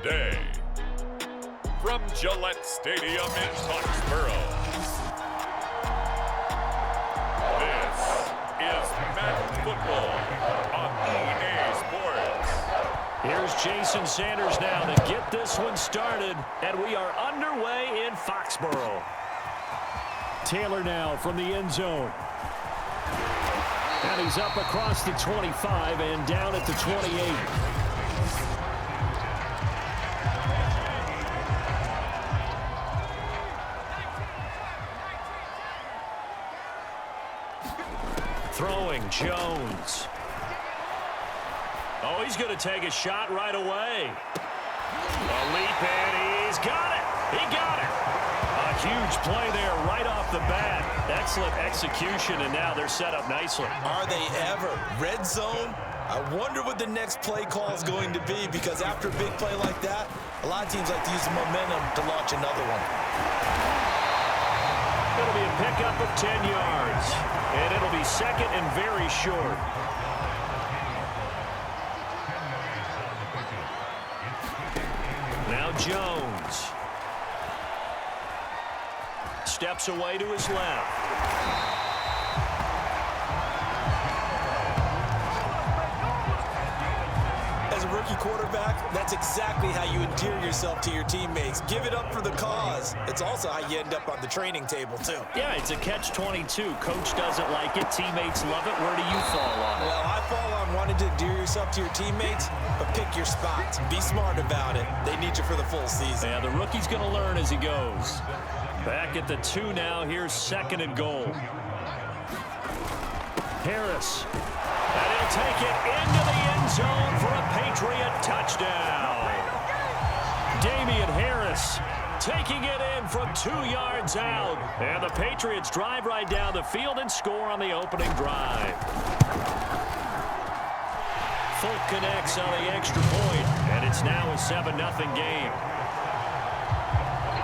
day. From Gillette Stadium in Foxborough, this is Madden Football on EA Sports. Here's Jason Sanders now to get this one started, and we are underway in Foxborough. Taylor now from the end zone. And he's up across the 25 and down at the 28. Throwing Jones. Oh, he's going to take a shot right away. A leap, and he's got it. He got it. A huge play there right off the bat. Excellent execution, and now they're set up nicely. Are they ever? Red zone? I wonder what the next play call is going to be, because after a big play like that, a lot of teams like to use the momentum to launch another one. It'll be a pickup of 10 yards, and it'll be second and very short. Now Jones. Steps away to his left. As a rookie quarterback, that's exactly how you endear yourself to your teammates. Give it up for the cause. It's also how you end up on the training table, too. Yeah, it's a catch-22. Coach doesn't like it. Teammates love it. Where do you fall on it? Well, I fall on wanting to endear yourself to your teammates, but pick your spots. Be smart about it. They need you for the full season. Yeah, the rookie's going to learn as he goes. Back at the 2 now. Here's second and goal. Harris. And he'll take it into the end zone for a Patriot touchdown. Damian Harris taking it in from 2 yards out. And the Patriots drive right down the field and score on the opening drive. Folk connects on the extra point, and it's now a 7-0 game.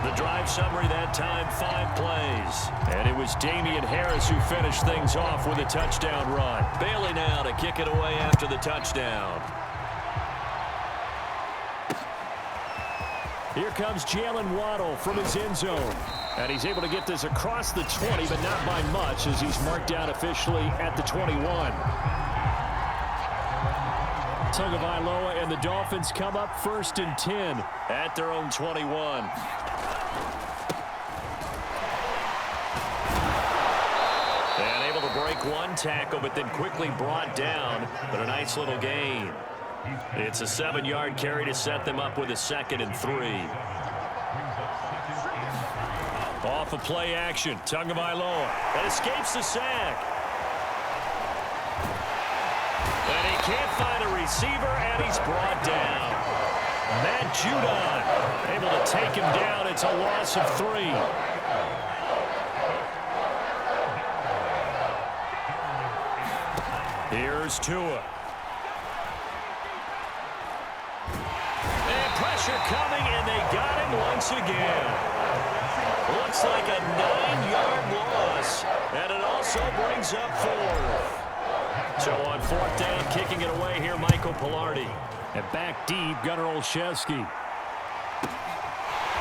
The drive summary that time, 5 plays. And it was Damian Harris who finished things off with a touchdown run. Bailey now to kick it away after the touchdown. Here comes Jalen Waddle from his end zone. And he's able to get this across the 20, but not by much, as he's marked down officially at the 21. Tagovailoa and the Dolphins come up 1st and 10 at their own 21. And able to break one tackle, but then quickly brought down. But a nice little gain. It's a 7-yard carry to set them up with a 2nd and 3. Off of play action, Tagovailoa. And escapes the sack. And he can't find a receiver, and he's brought down. Matt Judon able to take him down. It's a loss of 3. Here's Tua. And pressure coming, and they got him once again. Looks like a 9-yard loss, and it also brings up 4th. So on 4th down, kicking it away here, Michael Pilardi. And back deep, Gunnar Olszewski.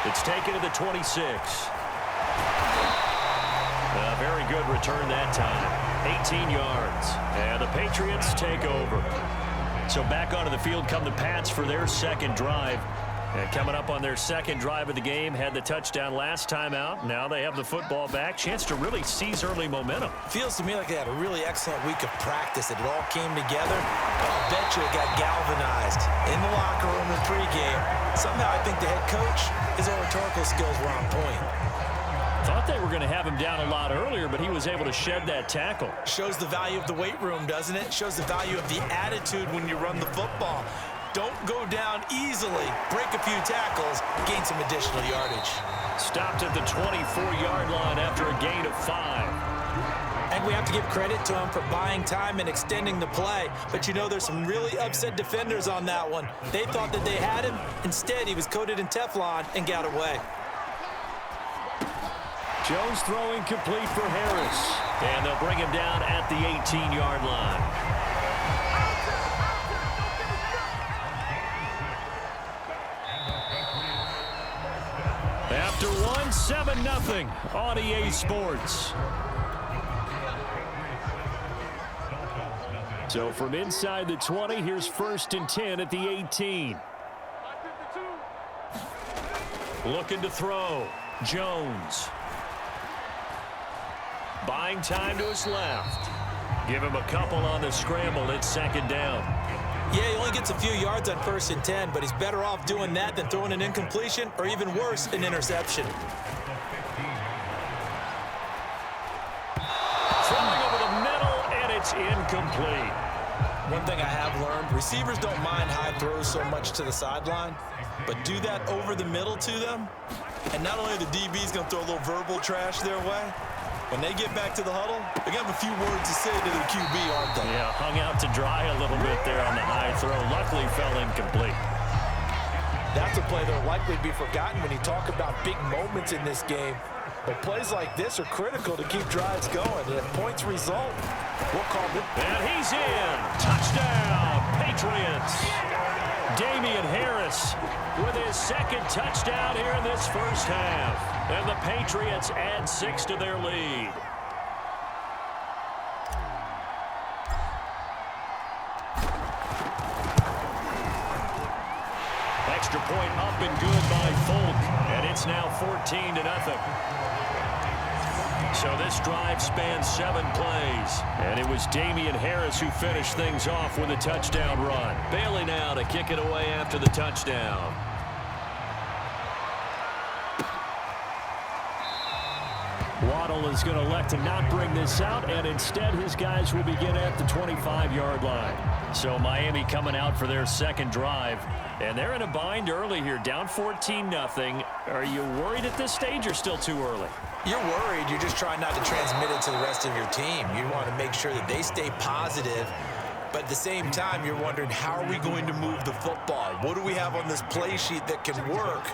It's taken to the 26. A very good return that time. 18 yards. And the Patriots take over. So back onto the field come the Pats for their second drive. And coming up on their second drive of the game, had the touchdown last time out. Now they have the football back. Chance to really seize early momentum. Feels to me like they had a really excellent week of practice. It all came together. I'll bet you it got galvanized in the locker room in pregame. Somehow I think the head coach, his oratorical skills were on point. Thought they were going to have him down a lot earlier, but he was able to shed that tackle. Shows the value of the weight room, doesn't it? Shows the value of the attitude when you run the football. Don't go down easily. Break a few tackles, gain some additional yardage. Stopped at the 24-yard line after a gain of 5. And we have to give credit to him for buying time and extending the play. But you know, there's some really upset defenders on that one. They thought that they had him. Instead, he was coated in Teflon and got away. Jones throwing complete for Harris. And they'll bring him down at the 18-yard line. after one, 7-0 on EA Sports. So from inside the 20, here's 1st and 10 at the 18. Looking to throw. Jones. Buying time to his left. Give him a couple on the scramble. It's 2nd down. Yeah, he only gets a few yards on 1st and 10, but he's better off doing that than throwing an incompletion or even worse, an interception. Throwing over the middle, and it's incomplete. One thing I have learned, receivers don't mind high throws so much to the sideline, but do that over the middle to them, and not only are the DBs going to throw a little verbal trash their way, when they get back to the huddle, they're going to have a few words to say to their QB, aren't they? Yeah, hung out to dry a little bit there on the high throw. Luckily, fell incomplete. That's a play that will likely be forgotten when you talk about big moments in this game. But plays like this are critical to keep drives going. And if points result, we'll call it. And he's in. Touchdown, Patriots. Damian Harris with his 2nd touchdown here in this first half. And the Patriots add 6 to their lead. Extra point up and good by Folk. And it's now 14-0. So this drive spans 7 plays. And it was Damian Harris who finished things off with a touchdown run. Bailey now to kick it away after the touchdown. Waddle is going to elect to not bring this out, and instead his guys will begin at the 25-yard line. So Miami coming out for their 2nd drive, and they're in a bind early here, down 14-0. Are you worried at this stage or still too early? You're worried. You're just trying not to transmit it to the rest of your team. You want to make sure that they stay positive. But at the same time, you're wondering, how are we going to move the football? What do we have on this play sheet that can work?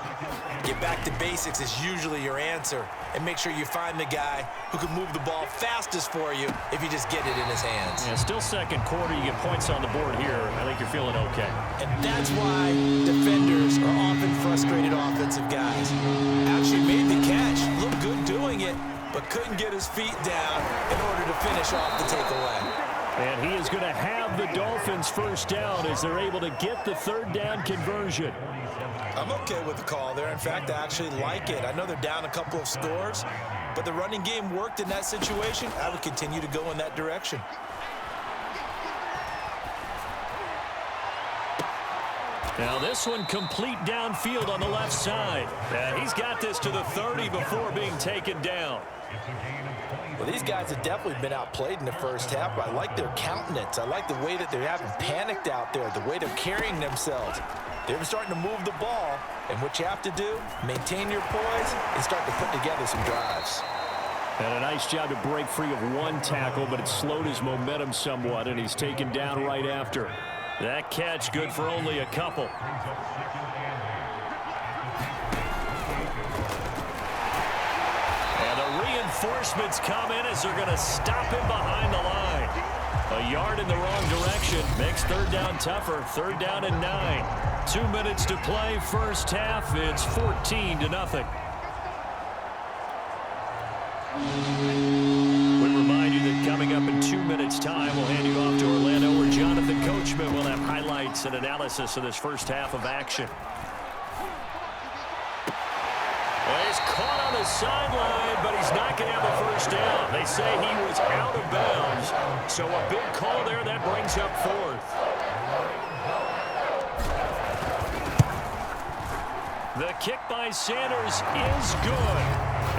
Get back to basics is usually your answer. And make sure you find the guy who can move the ball fastest for you if you just get it in his hands. Yeah, still 2nd quarter. You get points on the board here. I think you're feeling okay. And that's why defenders are often frustrated offensive guys. Actually made the catch, looked good doing it, but couldn't get his feet down in order to finish off the takeaway. And he is going to have the Dolphins 1st down as they're able to get the 3rd down conversion. I'm okay with the call there. In fact, I actually like it. I know they're down a couple of scores, but the running game worked in that situation. I would continue to go in that direction. Now this one complete downfield on the left side. He's got this to the 30 before being taken down. Well, these guys have definitely been outplayed in the first half, but I like their countenance. I like the way that they haven't panicked out there, the way they're carrying themselves. They're starting to move the ball, and what you have to do, maintain your poise and start to put together some drives. And a nice job to break free of 1 tackle, but it slowed his momentum somewhat, and he's taken down right after. That catch good for only a couple. Reinforcements come in as they're going to stop him behind the line. A yard in the wrong direction makes 3rd down tougher. 3rd down and 9. 2 minutes to play, first half. It's 14-0. We remind you that coming up in 2 minutes' time, we'll hand you off to Orlando, where Jonathan Coachman will have highlights and analysis of this first half of action. He's caught on the sideline, but he's not going to have a 1st down. They say he was out of bounds, so a big call there that brings up 4th. The kick by Sanders is good,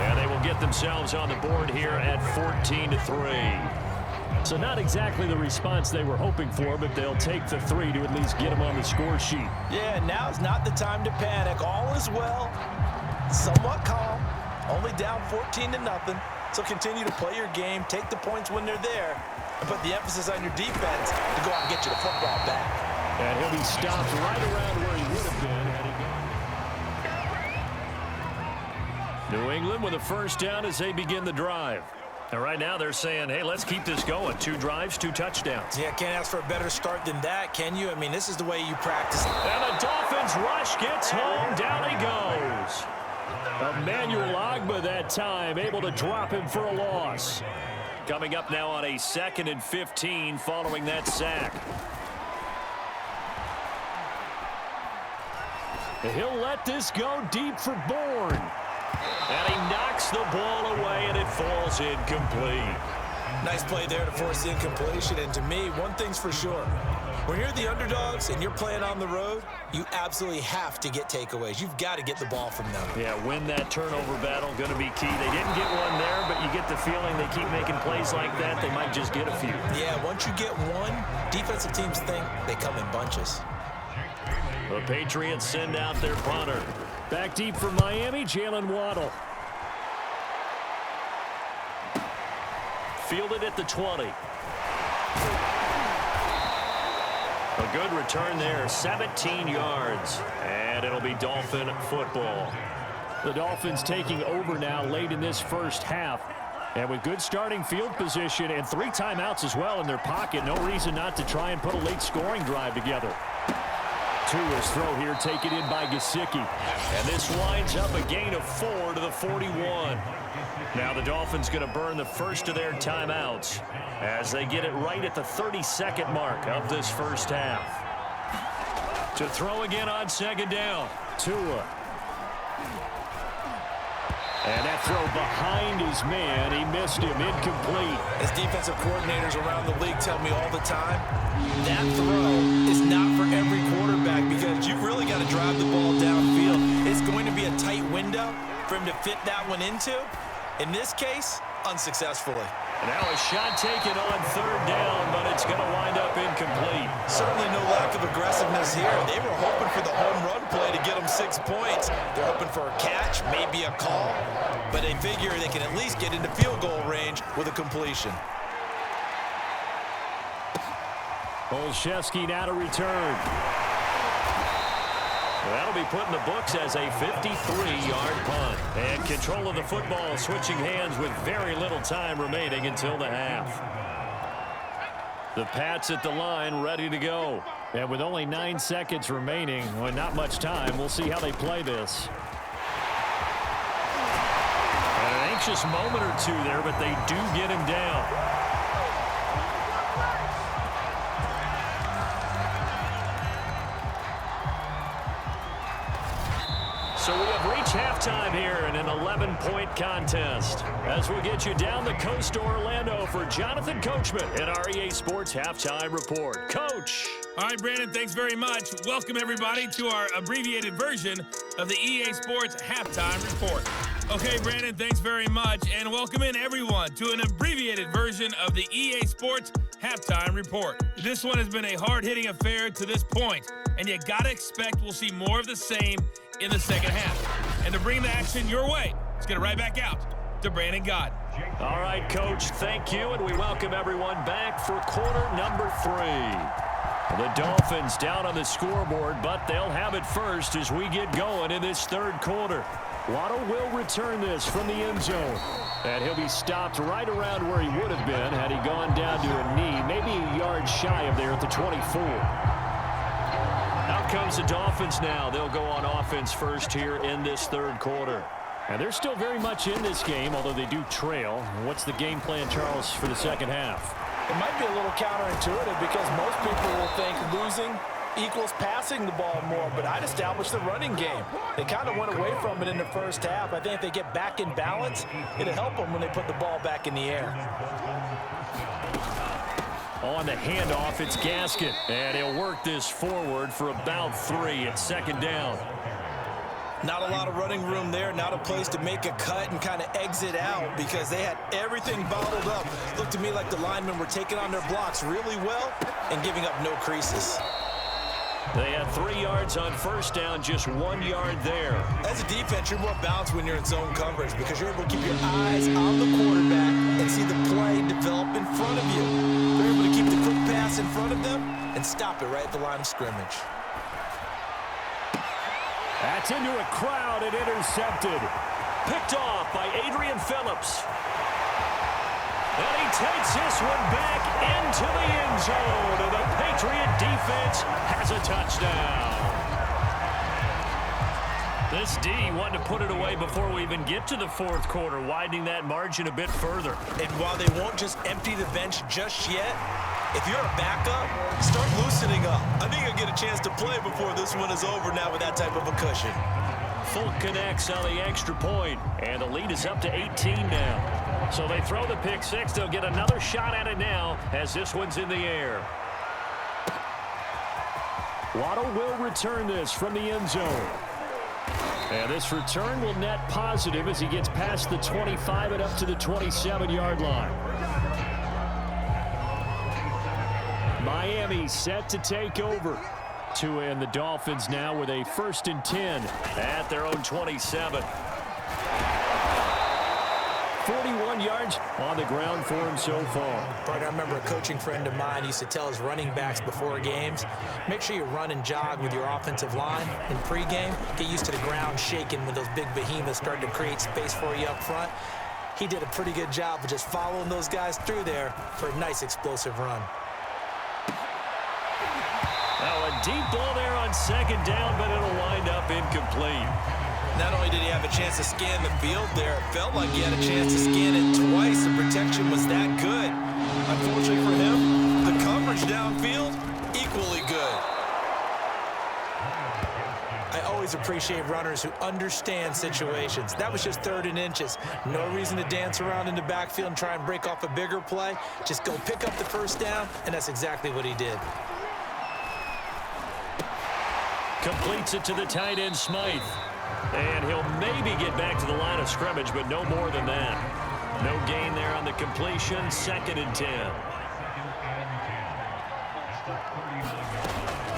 and they will get themselves on the board here at 14-3. So not exactly the response they were hoping for, but they'll take the 3 to at least get them on the score sheet. Yeah, now's not the time to panic. All is well. Somewhat calm, only down 14-0. So continue to play your game, take the points when they're there, and put the emphasis on your defense to go out and get you the football back. And he'll be stopped right around where he would have been. New England with a 1st down as they begin the drive. And right now they're saying, hey, let's keep this going. 2 drives, 2 touchdowns. Yeah, can't ask for a better start than that, can you? I mean, this is the way you practice. And the Dolphins rush gets home. Down he goes. Emmanuel Ogbah that time, able to drop him for a loss. Coming up now on a 2nd and 15 following that sack. He'll let this go deep for Bourne. And he knocks the ball away, and it falls incomplete. Nice play there to force the incompletion. And to me, one thing's for sure. When you're the underdogs and you're playing on the road, you absolutely have to get takeaways. You've got to get the ball from them. Yeah, win that turnover battle, going to be key. They didn't get one there, but you get the feeling they keep making plays like that, they might just get a few. Yeah, once you get one, defensive teams think they come in bunches. The Patriots send out their punter. Back deep for Miami, Jalen Waddle. Fielded at the 20. A good return there, 17 yards. And it'll be Dolphin football. The Dolphins taking over now late in this first half. And with good starting field position and 3 timeouts as well in their pocket, no reason not to try and put a late scoring drive together. Tua's throw here taken in by Gesicki. And this winds up a gain of 4 to the 41. Now the Dolphins going to burn the first of their timeouts as they get it right at the 32nd mark of this first half. To throw again on 2nd down. Tua. And that throw behind his man. He missed him. Incomplete. As defensive coordinators around the league tell me all the time, that throw is not for every quarterback because you've really got to drive the ball downfield. It's going to be a tight window for him to fit that one into. In this case, unsuccessfully. Now a shot taken on 3rd down, but it's going to wind up incomplete. Certainly no lack of aggressiveness here. They were hoping for the home run play to get them 6 points. They're hoping for a catch, maybe a call, but they figure they can at least get into field goal range with a completion. Olszewski now to return. That'll be put in the books as a 53-yard punt. And control of the football switching hands with very little time remaining until the half. The Pats at the line ready to go. And with only 9 seconds remaining, well, not much time, we'll see how they play this. An anxious moment or two there, but they do get him down. So we have reached halftime here in an 11-point contest. As we get you down the coast to Orlando for Jonathan Coachman at our EA Sports Halftime Report. Coach. All right, Brandon, thanks very much. Welcome, everybody, to our abbreviated version of the EA Sports Halftime Report. Okay, Brandon, thanks very much. And welcome in, everyone, to an abbreviated version of the EA Sports Halftime Report. This one has been a hard-hitting affair to this point, and you got to expect we'll see more of the same in the second half. And to bring the action your way, let's get it right back out to Brandon Gott. All right, Coach, thank you, and we welcome everyone back for quarter number 3. The Dolphins down on the scoreboard, but they'll have it first as we get going in this 3rd quarter. Waddle will return this from the end zone. And he'll be stopped right around where he would have been had he gone down to a knee, maybe a yard shy of there at the 24. Out comes the Dolphins now. They'll go on offense first here in this 3rd quarter. And they're still very much in this game, although they do trail. What's the game plan, Charles, for the second half? It might be a little counterintuitive because most people will think losing equals passing the ball more, but I'd establish the running game. They kind of went away from it in the first half. I think if they get back in balance, it'll help them when they put the ball back in the air. On the handoff, it's Gaskin, and he'll work this forward for about 3 at 2nd down. Not a lot of running room there, not a place to make a cut and kind of exit out because they had everything bottled up. Looked to me like the linemen were taking on their blocks really well and giving up no creases. They had 3 yards on first down, just 1 yard there. As a defense, you're more balanced when you're in zone coverage because you're able to keep your eyes on the quarterback and see the play develop in front of you. They're able to keep the quick pass in front of them and stop it right at the line of scrimmage. That's into a crowd and intercepted. Picked off by Adrian Phillips. And he takes this one back into the end zone. And the Patriot defense has a touchdown. This D wanted to put it away before we even get to the fourth quarter, widening that margin a bit further. And while they won't just empty the bench just yet, if you're a backup, start loosening up. I think you'll get a chance to play before this one is over now with that type of a cushion. Full connects on the extra point, and the lead is up to 18 now. So they throw the pick six. They'll get another shot at it now as this one's in the air. Waddle will return this from the end zone. And this return will net positive as he gets past the 25 and up to the 27-yard line. Miami set to take over. And the Dolphins now with a 1st and 10 at their own 27. 41 yards on the ground for him so far. I remember a coaching friend of mine used to tell his running backs before games, make sure you run and jog with your offensive line in pregame. Get used to the ground shaking when those big behemoths start to create space for you up front. He did a pretty good job of just following those guys through there for a nice explosive run. Now a deep ball there on 2nd down, but it'll wind up incomplete. Not only did he have a chance to scan the field there, it felt like he had a chance to scan it twice. The protection was that good. Unfortunately for him, the coverage downfield, equally good. I always appreciate runners who understand situations. That was just 3rd and inches. No reason to dance around in the backfield and try and break off a bigger play. Just go pick up the 1st down, and that's exactly what he did. Completes it to the tight end, Smythe. And he'll maybe get back to the line of scrimmage, but no more than that. No gain there on the completion. 2nd and 10.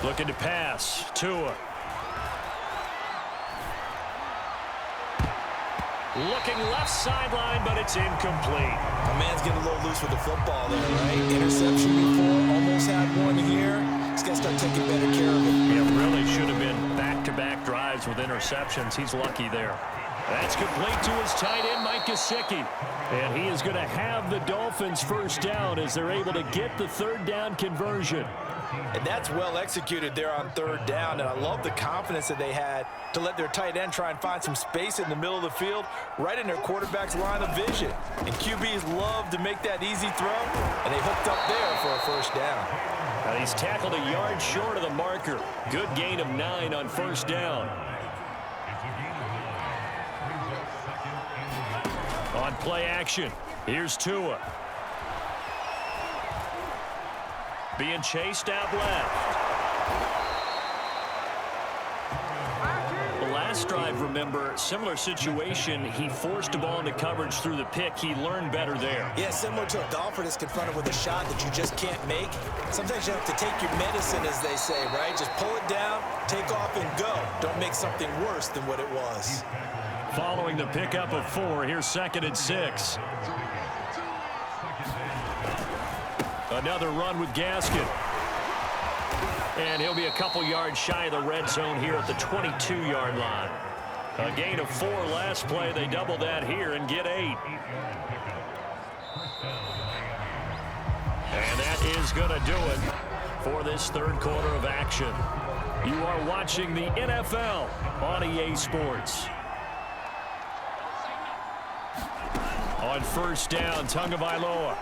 Looking to pass. Tua. Looking left sideline, but it's incomplete. My man's getting a little loose with the football there, right? Interception before, almost had one here. He's got to start taking better care of it. Yeah, really should have been back-to-back drives with interceptions. He's lucky there. That's complete to his tight end, Mike Gesicki. And he is going to have the Dolphins 1st down as they're able to get the 3rd down conversion. And that's well executed there on 3rd down. And I love the confidence that they had to let their tight end try and find some space in the middle of the field, right in their quarterback's line of vision. And QBs love to make that easy throw, and they hooked up there for a 1st down. And he's tackled a yard short of the marker. Good gain of 9 on 1st down. On play action, here's Tua. Being chased out left. The last drive, remember, similar situation. He forced the ball into coverage through the pick. He learned better there. Yeah, similar to a golfer that's confronted with a shot that you just can't make. Sometimes you have to take your medicine, as they say, right? Just pull it down, take off, and go. Don't make something worse than what it was. Following the pickup of 4, here's 2nd and 6. Another run with Gaskin. And he'll be a couple yards shy of the red zone here at the 22-yard line. A gain of 4 last play. They double that here and get 8. And that is going to do it for this 3rd quarter of action. You are watching the NFL on EA Sports. On 1st down, Tagovailoa.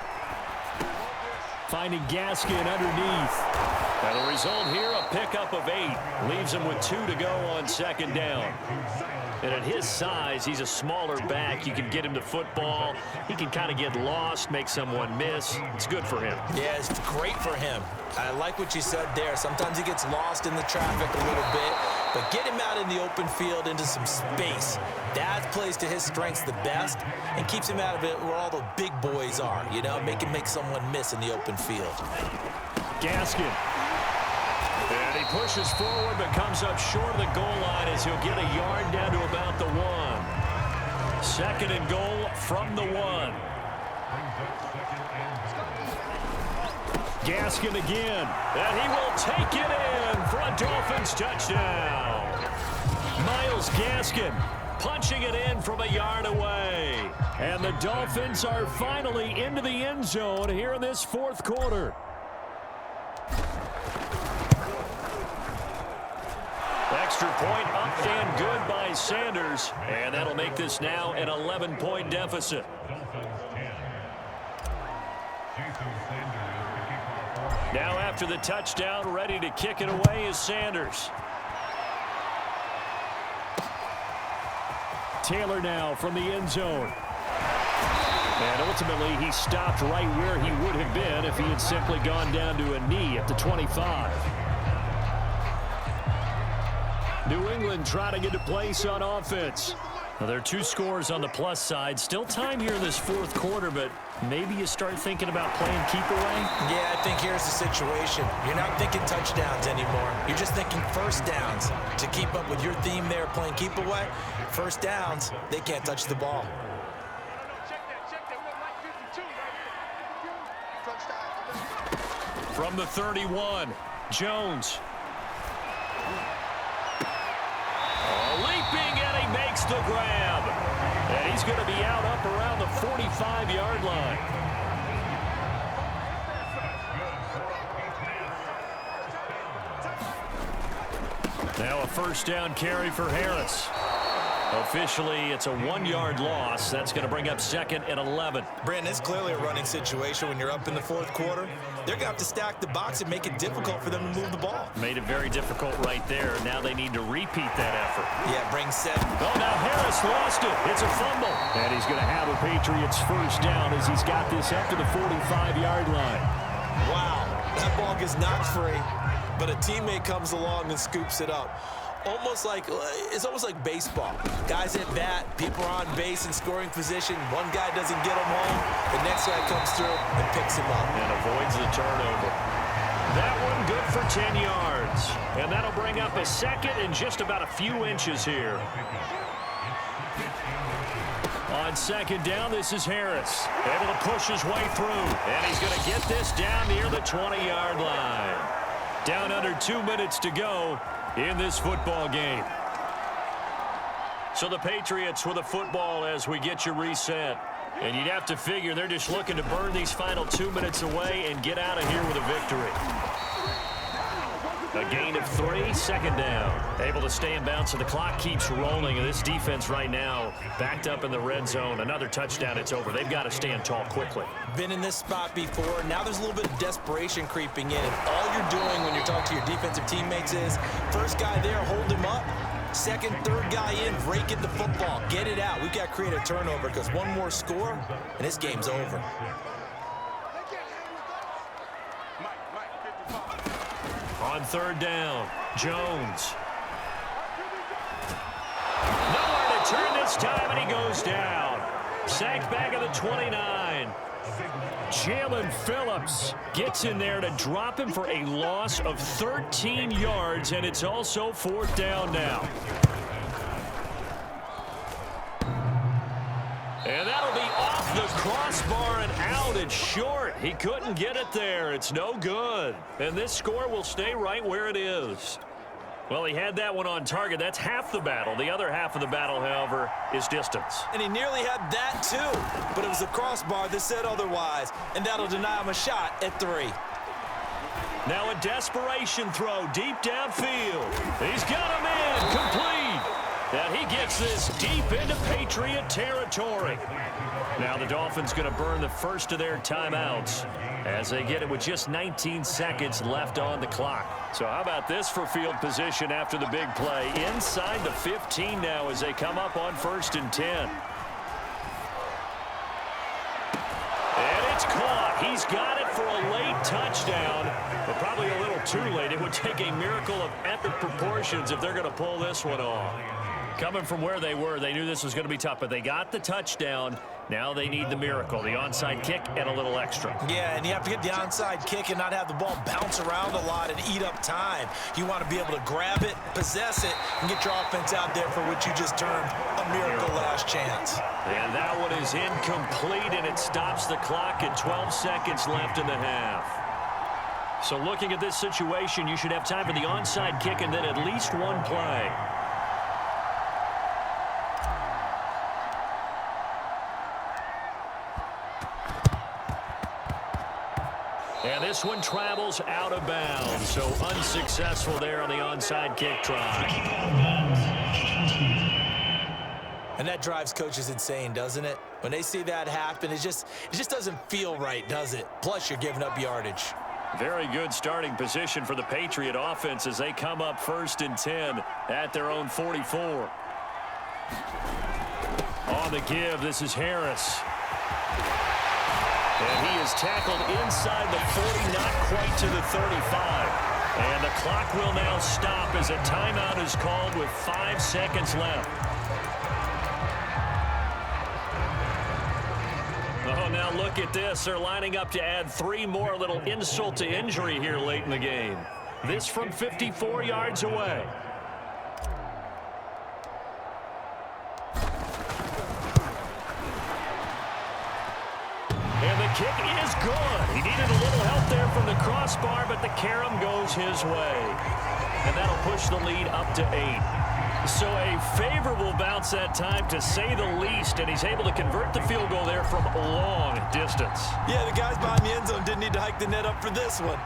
Finding Gaskin underneath. And the result here, a pickup of 8. Leaves him with 2 to go on 2nd down. And at his size, he's a smaller back. You can get him the football. He can kind of get lost, make someone miss. It's good for him. Yeah, it's great for him. I like what you said there. Sometimes he gets lost in the traffic a little bit, but get him out in the open field into some space. That plays to his strengths the best and keeps him out of it where all the big boys are, you know, make him make someone miss in the open field. Gaskin. And he pushes forward but comes up short of the goal line as he'll get a yard down to about the 1. 2nd and goal from the 1. Gaskin again, and he will take it in for a Dolphins touchdown. Myles Gaskin punching it in from a yard away. And the Dolphins are finally into the end zone here in this 4th quarter. Extra point up and good by Barry Sanders, and that'll make this now an 11-point deficit. Now after the touchdown, ready to kick it away is Sanders. Taylor now from the end zone. And ultimately, he stopped right where he would have been if he had simply gone down to a knee at the 25. New England trying to get a place on offense. Now, there are 2 scores on the plus side. Still time here in this fourth quarter, but maybe you start thinking about playing keep away? Yeah, I think here's the situation. You're not thinking touchdowns anymore. You're just thinking first downs. To keep up with your theme there, playing keep away, first downs, they can't touch the ball. From the 31, Jones. Leaping, and he makes the grab. And he's going to be out up around the 45-yard line. Now a first down carry for Harris. Officially, it's a 1-yard loss. That's going to bring up 2nd and 11. Brandon, it's clearly a running situation when you're up in the fourth quarter. They're going to have to stack the box and make it difficult for them to move the ball. Made it very difficult right there. Now they need to repeat that effort. Yeah, bring 7. Oh, now Harris lost it. It's a fumble. And he's going to have a Patriots first down as he's got this up to the 45-yard line. Wow, that ball gets knocked free, but a teammate comes along and scoops it up. It's almost like baseball. Guys at bat, people are on base in scoring position. One guy doesn't get him home. The next guy comes through and picks him up. And avoids the turnover. That one good for 10 yards. And that'll bring up a 2nd and just about a few inches here. On 2nd down, this is Harris. Able to push his way through. And he's going to get this down near the 20-yard line. Down under 2 minutes to go in this football game. So the Patriots with a football as we get you reset. And you'd have to figure they're just looking to burn these final 2 minutes away and get out of here with a victory. A gain of 3, 2nd down. Able to stay in bounds, so the clock keeps rolling. And this defense right now backed up in the red zone. Another touchdown, it's over. They've got to stand tall quickly. Been in this spot before. Now there's a little bit of desperation creeping in. And all you're doing when you're talking to your defensive teammates is, first guy there, hold him up. Second, third guy in, break it the football. Get it out. We've got to create a turnover because one more score, and this game's over. On 3rd down, Jones. Nowhere to turn this time, and he goes down. Sacked back at the 29. Jalen Phillips gets in there to drop him for a loss of 13 yards, and it's also 4th down now. And that'll be off the crossbar and out. It's short. He couldn't get it there. It's no good. And this score will stay right where it is. Well, he had that one on target. That's half the battle. The other half of the battle, however, is distance. And he nearly had that, too. But it was the crossbar that said otherwise. And that'll deny him a shot at 3. Now a desperation throw deep downfield. He's got him in. Complete. And he gets this deep into Patriot territory. Now the Dolphins going to burn the first of their timeouts as they get it with just 19 seconds left on the clock. So how about this for field position after the big play? Inside the 15 now as they come up on 1st and 10. And it's caught. He's got it for a late touchdown, but probably a little too late. It would take a miracle of epic proportions if they're going to pull this one off. Coming from where they were, they knew this was going to be tough, but they got the touchdown. Now they need the miracle, the onside kick and a little extra. Yeah, and you have to get the onside kick and not have the ball bounce around a lot and eat up time. You want to be able to grab it, possess it, and get your offense out there for what you just termed a miracle last chance. And that one is incomplete, and it stops the clock at 12 seconds left in the half. So looking at this situation, you should have time for the onside kick and then at least one play. And this one travels out of bounds, so unsuccessful there on the onside kick try. And that drives coaches insane, doesn't it? When they see that happen, it just doesn't feel right, does it? Plus, you're giving up yardage. Very good starting position for the Patriot offense as they come up 1st and 10 at their own 44. On the give, this is Harris. And he is tackled inside the 40, not quite to the 35. And the clock will now stop as a timeout is called with 5 seconds left. Oh, now look at this. They're lining up to add 3 more, a little insult to injury here late in the game. This from 54 yards away. And the kick is good. He needed a little help there from the crossbar, but the carom goes his way. And that'll push the lead up to 8. So a favorable bounce that time, to say the least, and he's able to convert the field goal there from a long distance. Yeah, the guys behind the end zone didn't need to hike the net up for this one.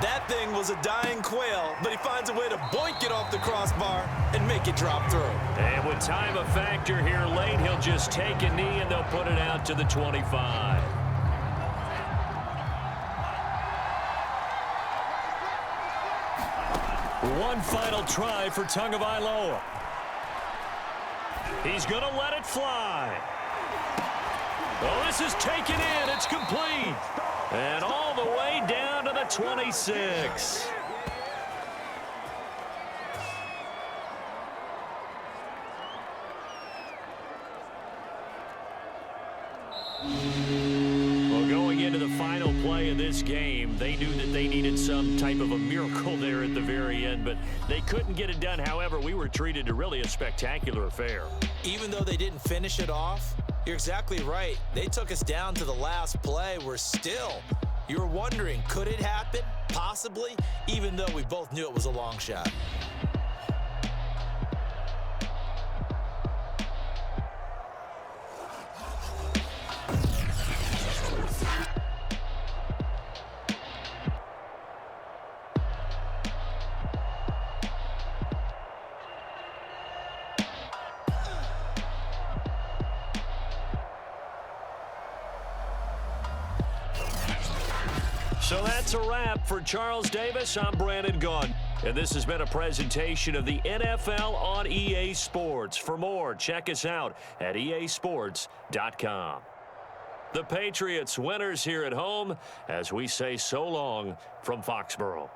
That thing was a dying quail, but he finds a way to boink it off the crossbar and make it drop through. And with time a factor here late, he'll just take a knee and they'll put it out to the 25. One final try for Tagovailoa. He's going to let it fly. Oh, this is taken in. It's complete. And all the way down to the 26. Well, going into the final play of this game, they knew that they needed some type of a miracle there at the very end, but they couldn't get it done. However, we were treated to really a spectacular affair. Even though they didn't finish it off, you're exactly right. They took us down to the last play. We're still, you were wondering, could it happen? Possibly, even though we both knew it was a long shot. So that's a wrap for Charles Davis. I'm Brandon Gaudin, and this has been a presentation of the NFL on EA Sports. For more, check us out at easports.com. The Patriots winners here at home as we say so long from Foxborough.